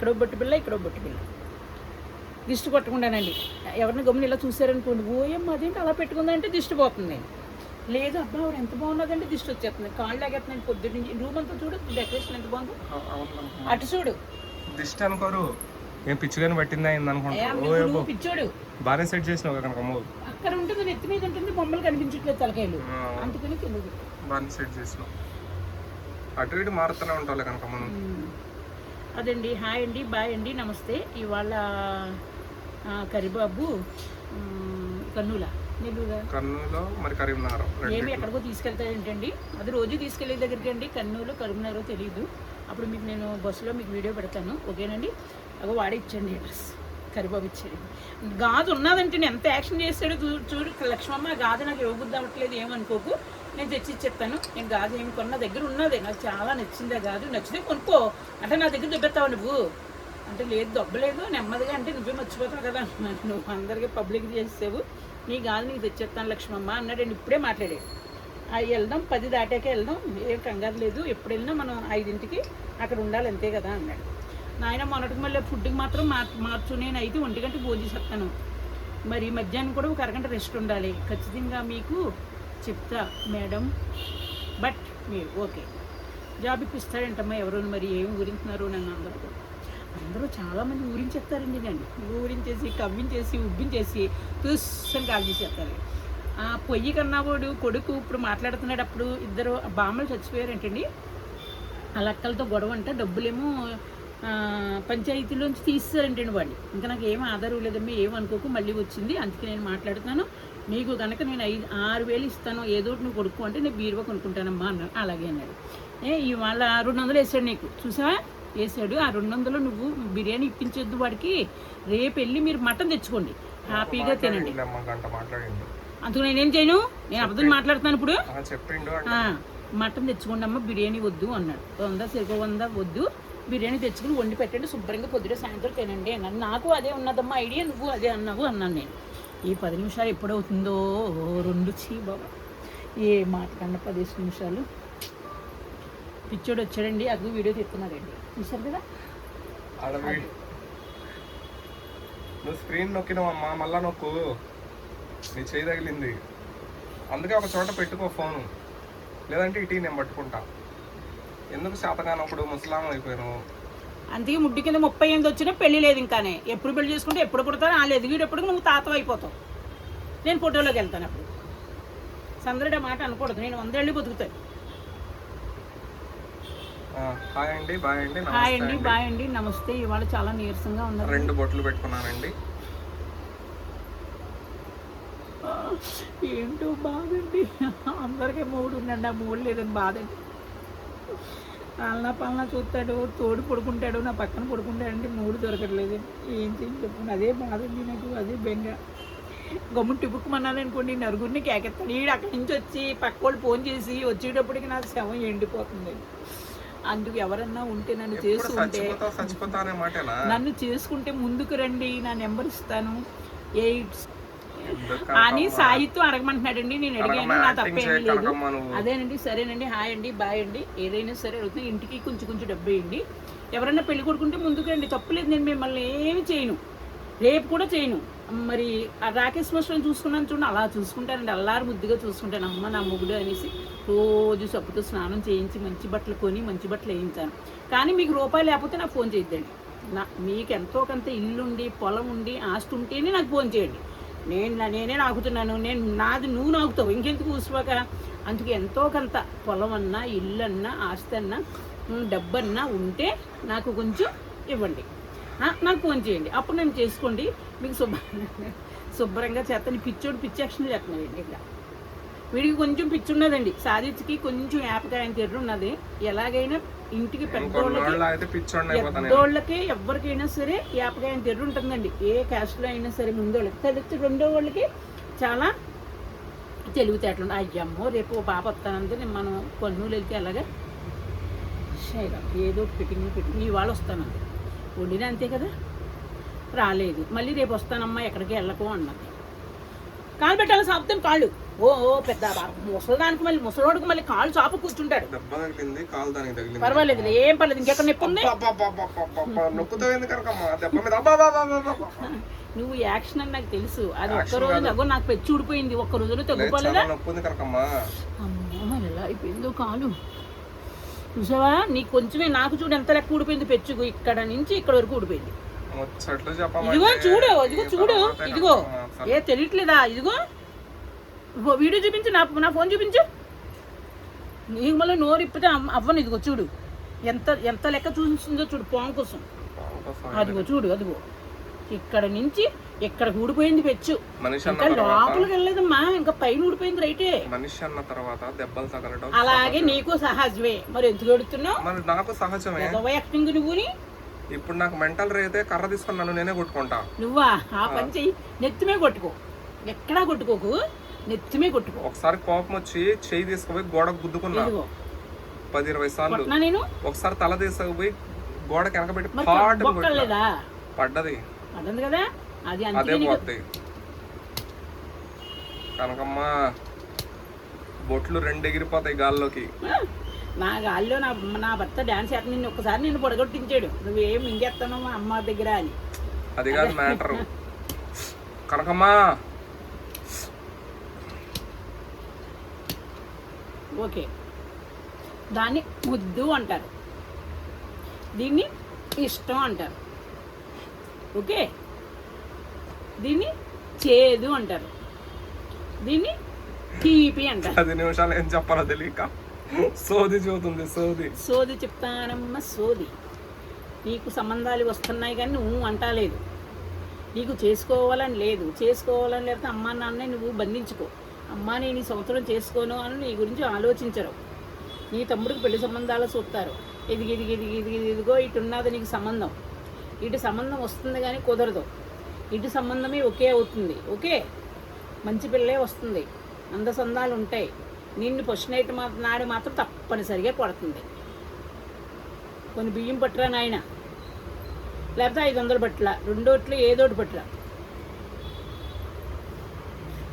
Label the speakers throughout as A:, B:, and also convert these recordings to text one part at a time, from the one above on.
A: ఇక్కడో బొట్టు పిల్ల ఇక్కడో బొట్టు పిల్ల. దిష్టి కొట్టకుండానండి. ఎవరిని గమ్మున ఇలా చూసారనుకోండి, ఓయమ్మ అదేంటి అలా పెట్టుకుందంటే దిష్టి పోతుంది. లేదు అబ్బా ఆవిడ ఎంత బాగున్నదంటే దిష్టి వచ్చేస్తుంది. కాళ్ళు లాగేస్తున్నాయి పొద్దున్న నుంచి. రూమ్ అంతా చూడు, డెకరేషన్ ఎంత బాగుందో. అటు చూడు,
B: దిష్టి అనుకోరు, ఏం పిచ్చిగాని పట్టింది అయింది అనుకుంటా.
A: పిచ్చోడు
B: బాగానే సెట్ చేసినావు కనుక
A: అక్కడ ఉంటుంది, నెత్తి మీద ఉంటుంది, బొమ్మలు కనిపించట్లేదు తలకాయలు, అందుకని కిందకి
B: బాగానే సెట్ చేసినావు. అటు ఇటు మారుతూనే ఉంటావు కనుక మనం.
A: అదండి. హాయ్ అండి, బాయ్ అండి, నమస్తే. ఇవాళ కరిబాబు
B: కర్నూలు మరి కరీంనగర్
A: ఏమి ఎక్కడికో తీసుకెళ్తాయంటండి. అది రోజు తీసుకెళ్లే దగ్గరికి అండి. కర్నూలు కరీంనగర్ తెలియదు. అప్పుడు మీకు నేను బస్సులో మీకు వీడియో పెడతాను, ఓకేనండి. అగో వాడే ఇచ్చండి అడ్రస్, కరిబాబు ఇచ్చాడు. గాజు ఉన్నదంటే నేను ఎంత యాక్షన్ చేస్తాడో చూడు లక్ష్మమ్మ. గాజు నాకు ఇవ్వబుద్ధి అవ్వట్లేదు, ఏమనుకోకు, నేను తెచ్చి ఇచ్చేస్తాను. నేను గాజు ఏమి కొన్న దగ్గర ఉన్నదే, నాకు చాలా నచ్చింది ఆ గాజు. నచ్చితే కొనుక్కో అంటే నా దగ్గర దొబ్బెత్తావు నువ్వు అంటే, లేదు దొబ్బలేదు నెమ్మదిగా అంటే నువ్వే మర్చిపోతావు కదా, నువ్వు అందరికీ పబ్లిక్ చేసేవు, నీ గాజు నీకు తెచ్చేస్తాను లక్ష్మమ్మ అన్నాడు. నేను ఇప్పుడే మాట్లాడాడు. వెళ్దాం 10 దాటాకే వెళ్దాం, ఏం కంగారు లేదు, ఎప్పుడు వెళ్ళినా మనం 5ంటికి అక్కడ ఉండాలి అంతే కదా అన్నాడు. నాయన మొన్నటికి మళ్ళీ ఫుడ్కి మాత్రం మార్చు, నేను అయితే 1 గంట భోజనం చేస్తాను, మరి మధ్యాహ్నం కూడా 1 అరగంట రెస్ట్ ఉండాలి, ఖచ్చితంగా మీకు చెప్తా మేడం, బట్ మీరు ఓకే. జాబ్ ఇప్పిస్తాడంటమ్మా ఎవరు, మరి ఏం ఊరింటున్నారు నన్ను అందరూ చాలామంది ఊరించేస్తారండి. నన్ను ఊరించేసి కవ్వించేసి ఉబ్బించేసి చూసని కాల్ చేసేస్తారు. పొయ్యి కన్నావాడు కొడుకు ఇప్పుడు మాట్లాడుతున్నాడు. అప్పుడు 2 బామ్మలు చచ్చిపోయారంటండి. ఆ లక్కలతో గొడవ అంటే డబ్బులేమో పంచాయతీలోంచి తీసేసారంటండి వాడిని. ఇంకా నాకు ఏం ఆధారం లేదమ్మా, ఏమనుకోకు, మళ్ళీ వచ్చింది అందుకే నేను మాట్లాడుతున్నాను. నీకు కనుక నేను 6,000 ఇస్తాను, ఏదో నువ్వు కొడుకు అంటే నేను బీరువా కొనుక్కుంటానమ్మా అన్నాడు. అలాగే అన్నాడు. ఇవాళ 200 వేసాడు నీకు, చూసావా వేసాడు. ఆ 200 నువ్వు బిర్యానీ ఇప్పించొద్దు వాడికి, రేపు వెళ్ళి మీరు మటన్ తెచ్చుకోండి, హ్యాపీగా తినండి. అందుకు నేనేం చేయను, నేను అబద్ధం మాట్లాడుతున్నాను ఇప్పుడు. మటన్ తెచ్చుకోండి అమ్మ, బిర్యానీ వద్దు అన్నాడు. 100 సరిగ్గా 100 వద్దు, బిర్యానీ తెచ్చుకుని వండి పెట్టండి, శుభ్రంగా పొద్దున సాయంత్రం తినండి అన్నాను. నాకు అదే ఉన్నదమ్మా ఐడియా, నువ్వు అదే అన్నావు అన్నాను నేను. ఈ 10 నిమిషాలు ఎప్పుడవుతుందో 2 చీ బాబా, ఏ మాట కన్నా 15 నిమిషాలు. పిచ్చోడు వచ్చాడండి, అది వీడియో తీస్తున్నాడండి, చూసారు కదా.
B: నువ్వు స్క్రీన్ నొక్కినావమ్మా, మళ్ళా నొక్కు, నీ చేయి తగిలింది, అందుకే ఒక చోట పెట్టుకో ఫోను, లేదంటే ఇటీ నేను పట్టుకుంటా. ఎందుకు శాతగానప్పుడు ముసలాం అయిపోయాను.
A: అందుకే ముడ్డి కింద 38 వచ్చినా పెళ్లి లేదు ఇంకానే. ఎప్పుడు పెళ్లి చేసుకుంటే ఎప్పుడు పుడతాను ఆ లేదు, వీడెప్పుడు నువ్వు తాత అయిపోతావు. నేను ఫోటోలోకి వెళ్తాను అప్పుడు. సందరుడు మాట అనకూడదు, నేను 100 ఏళ్ళు బతుకుతాను.
B: హాయ్ అండి, బాయ్ అండి,
A: హాయ్ అండి, బాయ్ అండి, నమస్తే. ఇవాళ చాలా నీరసంగా ఉన్నారు.
B: 2 బొట్లు పెట్టుకున్నానండి.
A: ఏంటో బాధండి, అందరికీ 3 ఉందండి, ఆ 3 లేదని బాధండి. పాలనా చూస్తాడు, తోడు పడుకుంటాడు, నా పక్కన పడుకుంటాడంటే 3 దొరకట్లేదు. ఏం చేసి చెప్పండి, అదే బాధండి నాకు, అదే బెంగ. గమ్మున టిపుక్కుమన్నాను అనుకోండి, నలుగురిని కేకెత్తాను. ఈడు అక్కడి నుంచి వచ్చి పక్క వాళ్ళు ఫోన్ చేసి వచ్చేటప్పటికి నాకు శవం ఎండిపోతుంది. అందుకు ఎవరన్నా ఉంటే నన్ను చేసుకుంటే ముందుకు రండి, నా నెంబర్ ఇస్తాను 8 అని సాహిత్యం అడగమంటున్నాడండి. నేను అడిగాను, నా తప్పేమీ లేదు. అదేనండి, సరేనండి, హాయ్ అండి, బాయ్ అండి, ఏదైనా సరే అడుగుతుంది. ఇంటికి కొంచెం డబ్బు వేయండి, ఎవరన్నా పెళ్లి కొడుకుంటే ముందుకు రండి, తప్పులేదు, నేను మిమ్మల్ని ఏమి చేయను, రేపు కూడా చేయను. మరి ఆ రాకేష్ మాస్టర్ని చూసుకున్నాను చూడండి, అలా చూసుకుంటానండి, అల్లారు ముద్దుగా చూసుకుంటాను. అమ్మ నా మొగుడు అనేసి రోజు సబ్బుతో స్నానం చేయించి మంచి బట్టలు కొని మంచి బట్టలు వేయించాను. కానీ మీకు రూపాయి లేకపోతే నాకు ఫోన్ చేయొద్దండి. మీకు ఎంతో కొంత ఇల్లుండి పొలం ఉండి ఆస్తి ఉంటేనే నాకు ఫోన్ చేయండి. నేనే నాకుతున్నాను, నాది నువ్వు నాకుతావు, ఇంకెందుకు కూసిపోక. అందుకే ఎంతో కొంత పొలం అన్నా ఇల్లు అన్నా ఆస్తి అన్నా డబ్బన్నా ఉంటే నాకు కొంచెం ఇవ్వండి, నాకు ఫోన్ చేయండి, అప్పుడు నేను చేసుకోండి. మీకు శుభ్రంగా చేస్తాను. పిచ్చోడు పిచ్చి యాక్షన్ చేస్తున్నాడండి. ఇక్కడ వీడికి కొంచెం పిచ్చి ఉన్నదండి, సాధించికి కొంచెం యాపకాయని తెర్రు ఉన్నది. ఎలాగైనా ఇంటికి పెద్దోళ్ళకి ఎవరికైనా సరే యాపకాయని తెర్రు ఉంటుందండి, ఏ క్యాస్ట్లో అయినా సరే. ముందోళ్ళకి తెలిసి 2వ వాళ్ళకి చాలా తెలివితేటలు. అయ్యమ్మో రేపు ఓ పాప వస్తానంటే నేను మనం కర్నూలు వెళ్తే అలాగా ఏదో పెట్టింగ్ ఇవాళ వస్తానండి, వండినా అంతే కదా, రాలేదు. మళ్ళీ రేపు వస్తానమ్మా ఎక్కడికి వెళ్ళకు అన్నది. కాలు పెట్టాలి, సాపుతాను కాళ్ళు. ఓ పెద్ద ముసలిదానికి మళ్ళీ ముసలోడికి మళ్ళీ కాళ్ళు చాపు కూర్చుంటాడు.
B: దెబ్బ తగిలింది, కాలు దానికి తగిలింది.
A: పర్వాలేదు, ఏం పర్లేదు. ఇంకెక్కడ నొప్పి ఉంది?
B: నొక్కుతాయింది కనుకమ్మా దెబ్బ మీద.
A: నువ్వు యాక్షన్ అని నాకు తెలుసు. అది ఒక్క రోజు అగో నాకు పెచ్చి ఊడిపోయింది. ఒక్క రోజులో తగ్గిపోలేదా?
B: నొప్పుంది కనుకమ్మా.
A: అమ్మో మరి ఎలా అయిపోయిందో కాలు. చూసావా, నీకు కొంచెమే, నాకు చూడు ఎంత లెక్క ఊడిపోయింది పెచ్చుకు. ఇక్కడ నుంచి ఇక్కడ వరకు ఊడిపోయింది. ఇదిగో చూడు, ఇదిగో చూడు, ఇదిగో. ఏ తెలియట్లేదా? ఇదిగో వీడియో చూపించు, నా ఫోన్ చూపించు. నీకు మళ్ళీ నోరు ఇప్పితే అవ్వను. ఇదిగో చూడు ఎంత ఎంత లెక్క చూసిందో చూడు, పాము కోసం. అదిగో చూడు, అదిగో ఇక్కడ నుంచి ఎక్కడ ఊడిపోయింది పెచ్చు. ఇంకా లోపలికి వెళ్ళలేదమ్మా, ఇంకా పైన ఊడిపోయింది. రైటే,
B: మనిషి అన్న తర్వాత దెబ్బలు తగలడం
A: అలాగే నీకు సహజమే. మరి ఎందుకు ఎడుతున్నావు?
B: మరి నాకు సహజమే.
A: యాక్టింగ్ నువ్వుని.
B: ఇప్పుడు నాకు మెంటల్ రైతే కర్ర తీసుకుని నన్ను నేనే కొట్టుకుంటా.
A: నువ్వా? ఆ పని చెయ్యి. నెత్తిమే కొట్టుకో, ఎక్కడా కొట్టుకోకు, నెత్తిమే కొట్టుకో.
B: ఒకసారి కోపం వచ్చి చెయ్యి తీసుకుపోయి గోడకు గుద్దుకున్నా 10-20 సార్లు.
A: నేను
B: ఒకసారి తల తీసుకుపోయి గోడకి వెనకబెట్టి పడ్డది.
A: పడ్డది కదా, అది
B: అదే పోతాయి కనకమ్మ. బొట్లు 2 ఎగిరిపోతాయి గాల్లోకి.
A: నా గాల్లో నా భర్త డాన్స్ చేత నిన్ను ఒక్కసారి నిన్ను పొడగొట్టించాడు. నువ్వేం ఇంకేస్తాను మా అమ్మ దగ్గర అని.
B: అది కాదు మ్యాటర్ కనకమ్మ.
A: ఓకే, దాన్ని ముద్దు అంటారు, దీన్ని ఇష్టం అంటారు. ఓకే, దీన్ని చేదు అంటారు, దీన్ని తీపి అంటారు.
B: 10 నిమిషాలు ఏం చెప్పాలో తెలియక సోది చూస్తుంది.
A: సోది చెప్తానమ్మ, సోది. నీకు సంబంధాలు వస్తున్నాయి కానీ నువ్వు అంటలేదు. నీకు చేసుకోవాలని లేదు. చేసుకోవాలని లేకపోతే అమ్మా నాన్నే నువ్వు బంధించుకో. అమ్మా నేను ఈ సంవత్సరం చేసుకోను అని నీ గురించి ఆలోచించరు. నీ తమ్ముడికి పెళ్లి సంబంధాలు చూస్తారు. ఇదిగో ఇటున్నది నీకు సంబంధం. ఇటు సంబంధం వస్తుంది కానీ కుదరదు. ఇటు సంబంధమే ఒకే అవుతుంది. ఓకే, మంచి పిల్లే వస్తుంది, అందసందాలు ఉంటాయి. నిన్ను ఫస్ట్ నైట్ నాడు మాత్రం తప్పనిసరిగా కొడుతుంది. కొన్ని బియ్యం పట్టురా నాయన, లేకపోతే 500 పట్టుల, 2 ఏదోటి పట్టురా.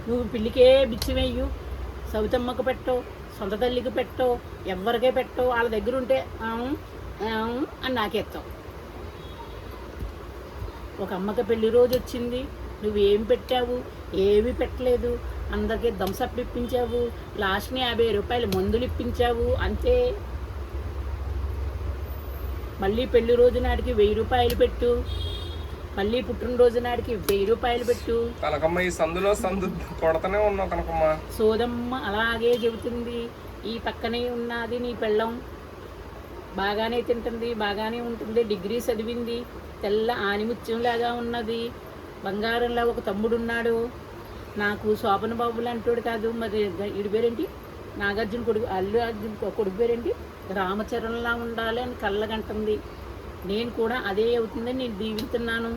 A: నువ్వు పిల్లికే బిచ్చి వేయు, సవితమ్మకు పెట్టవు, సొంత తల్లికి పెట్టవు, ఎవరికే పెట్టవు. వాళ్ళ దగ్గర ఉంటే అని నాకెత్తావు. ఒక అమ్మకి పెళ్లి రోజు వచ్చింది, నువ్వేం పెట్టావు? ఏమీ పెట్టలేదు. అందరికీ థమ్సప్ ఇప్పించావు, లాస్ట్ని 50 రూపాయలు మందులు ఇప్పించావు, అంతే. మళ్ళీ పెళ్లి రోజు నాటికి 1000 రూపాయలు పెట్టు, మళ్ళీ పుట్టినరోజు నాటికి 1000 రూపాయలు పెట్టు.
B: కనకమ్మ ఈ సందులో సందు కొడతనే ఉన్నావు కనకమ్మ.
A: సోదమ్మ అలాగే చెబుతుంది. ఈ పక్కనే ఉన్నది నీ పెళ్ళం, బాగానే తింటుంది, బాగానే ఉంటుంది, డిగ్రీ చదివింది, తెల్ల ఆనిముత్యంలాగా ఉన్నది, బంగారంలా ఒక తమ్ముడున్నాడు. నాకు శోభన బాబులు అంటాడు కాదు, మరి ఇడి పేరేంటి, నాగార్జున కొడుకు, అల్లు అర్జున్ కొడుకు పేరేంటి, రామచరణ్లా ఉండాలి అని కళ్ళగంటుంది. నేను కూడా అదే అవుతుందని నేను దీవిస్తున్నాను.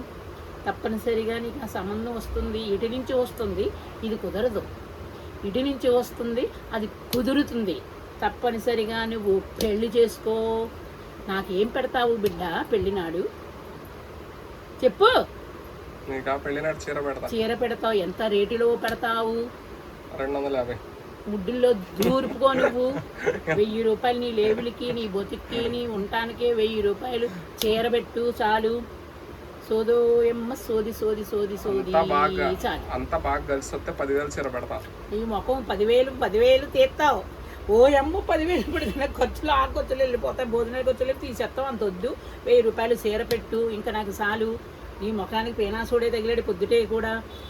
A: తప్పనిసరిగా నీకు ఆ సంబంధం వస్తుంది. ఇటు నుంచి వస్తుంది, ఇది కుదరదు. ఇటు నుంచి వస్తుంది, అది కుదురుతుంది. తప్పనిసరిగా నువ్వు పెళ్లి చేసుకో. నాకేం పెడతావు బిడ్డ పెళ్ళినాడు చెప్పు? చీర పెడతావు. ఎంత రేటులో పెడతావు?
B: 250.
A: ముడ్డుల్లో దూరుపుకో నువ్వు. 1000 రూపాయలు నీ లేబుల్కి, నీ బొతికి, నీ ఉండటానికే 1000 రూపాయలు చీర పెట్టు చాలు. సోదోయమ్మ సోది చాలు.
B: అంత బాగా కలిసి వస్తే 10,000 చీర పెడతా.
A: ఈ ముఖం 10,000 తీస్తావు. ఓయమ్మ 10,000 పెడితే ఖర్చులు ఆ ఖర్చులు వెళ్ళిపోతాయి, భోజనాల ఖర్చులు తీసేస్తావు. అంత వద్దు, 1000 రూపాయలు చీర పెట్టు, ఇంకా నాకు చాలు. నీ ముఖానికి పేనాసోడే తగిలాడు పొద్దుటే కూడా.